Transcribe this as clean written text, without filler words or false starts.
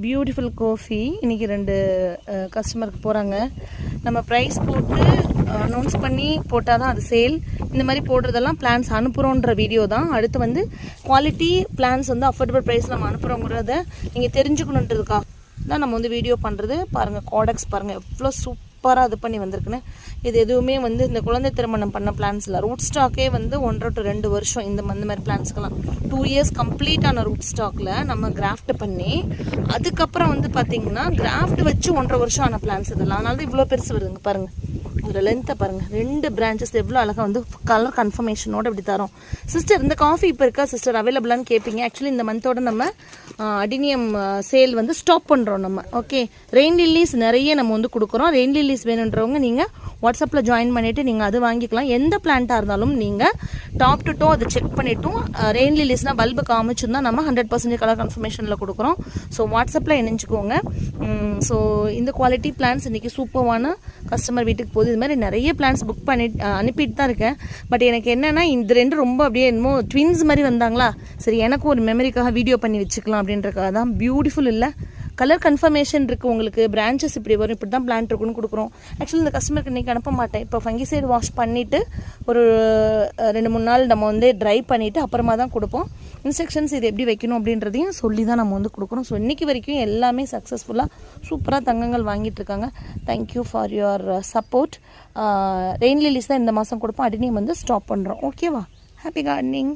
Beautiful coffee இன்றைக்கி 2 கஸ்டமருக்கு போகிறாங்க. நம்ம ப்ரைஸ் போட்டு அனௌன்ஸ் பண்ணி போட்டால் தான் அது சேல். இந்த மாதிரி போடுறதெல்லாம் பிளான்ஸ் அனுப்புகிறோன்ற வீடியோ தான். அடுத்து வந்து குவாலிட்டி பிளான்ஸ் வந்து அஃபோர்டபுள் ப்ரைஸ் நம்ம அனுப்புகிறோங்கிறத நீங்கள் தெரிஞ்சுக்கணுன்றதுக்காக தான் நம்ம வந்து வீடியோ பண்ணுறது. பாருங்கள் காடெக்ஸ் பாருங்கள் எவ்வளோ சூப்பராக இது பண்ணி வந்திருக்குன்னு. இது எதுவுமே வந்து இந்த குழந்தை திருமணம் பண்ண பிளான்ஸ் இல்லை. ரூட் ஸ்டாக்கே வந்து 1 to 2 வருஷம் இந்த மாதிரி பிளான்ஸ்க்கெல்லாம் 2 years கம்ப்ளீட்டான ரூட் ஸ்டாக்கில் நம்ம கிராஃப்ட் பண்ணி அதுக்கப்புறம் வந்து பார்த்திங்கன்னா கிராஃப்ட் வச்சு 1.5 வருஷம் ஆன பிளான்ஸ் இதெல்லாம். அதனால தான் இவ்வளோ பெருசு வருதுங்க பாருங்கள். இதில் லென்த்தை பாருங்கள், 2 branches எவ்வளோ அழகாக வந்து கலர் கன்ஃபர்மேஷனோடு இப்படி தரோம். சிஸ்டர் இந்த காஃபி இப்போ இருக்கா சிஸ்டர் அவைலபிளான்னு கேட்பீங்க. ஆக்சுவலி இந்த மந்தோட நம்ம அடினியம் சேல் வந்து ஸ்டாப் பண்ணுறோம் நம்ம. ஓகே, ரெயின் லில்லிஸ் நிறைய நம்ம வந்து கொடுக்குறோம். ரெயின் லில்லிஸ் வேணுன்றவங்க நீங்கள் வாட்ஸ்அப்பில் ஜாயின் பண்ணிவிட்டு நீங்கள் அது வாங்கிக்கலாம். எந்த பிளான்ட்டாக இருந்தாலும் நீங்கள் டாப் டு டோ அதை செக் பண்ணிவிட்டும் ரெயின் லில்லிஸ்னால் பல்பு காமிச்சுருந்தா நம்ம 100% கலர் கன்ஃபர்மேஷனில் கொடுக்குறோம். ஸோ வாட்ஸ்அப்பில் இணைஞ்சிக்கோங்க. ஸோ இந்த குவாலிட்டி பிளான்ஸ் இன்றைக்கி சூப்பரான கஸ்டமர் வீட்டுக்கு போகுது. இது மாதிரி நிறைய பிளான்ஸ் புக் பண்ணி அனுப்பிட்டு தான் இருக்கேன். பட் எனக்கு என்னென்னா இந்த 2 ரொம்ப அப்படியே என்னமோ ட்வின்ஸ் மாதிரி வந்தாங்களா, சரி எனக்கும் ஒரு மெமரிக்காக வீடியோ பண்ணி வச்சுக்கலாம் அப்படின்றக்காக தான். பியூட்டிஃபுல் இல்லை, கலர் கன்ஃபர்மேஷன் இருக்குது உங்களுக்கு. பிரான்ச்சஸ் இப்படி வரும், இப்படி தான் பிளான்ட் இருக்குன்னு கொடுக்குறோம். ஆக்சுவலி இந்த கஸ்டமருக்கு இன்றைக்கி அனுப்ப மாட்டேன். இப்போ ஃபங்கிசைடு வாஷ் பண்ணிவிட்டு ஒரு 2-3 நாள் நம்ம வந்து ட்ரை பண்ணிவிட்டு அப்புறமா தான் கொடுப்போம். இன்ஸ்ட்ரக்ஷன்ஸ் இது எப்படி வைக்கணும் அப்படின்றதையும் சொல்லி தான் நம்ம வந்து கொடுக்குறோம். ஸோ இன்றைக்கி வரைக்கும் எல்லாமே சக்ஸஸ்ஃபுல்லாக சூப்பராக தங்கங்கள் வாங்கிட்டு இருக்காங்க. Thank you for your support. Rain lilies தான் இந்த மாதம் கொடுப்போம். அடினியம் வந்து ஸ்டாப் பண்ணுறோம். ஓகேவா? Happy gardening.